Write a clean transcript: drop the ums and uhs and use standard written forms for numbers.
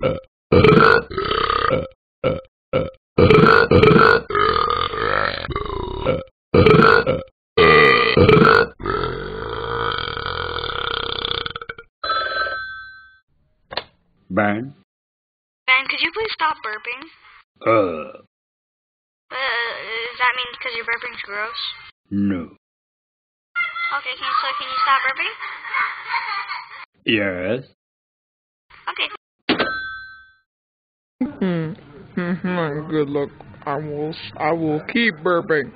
Ben? Ben, could you please stop burping? Does that mean because your burping's gross? No. Okay, can you stop burping? Yes. Okay. Good luck. I will keep burping.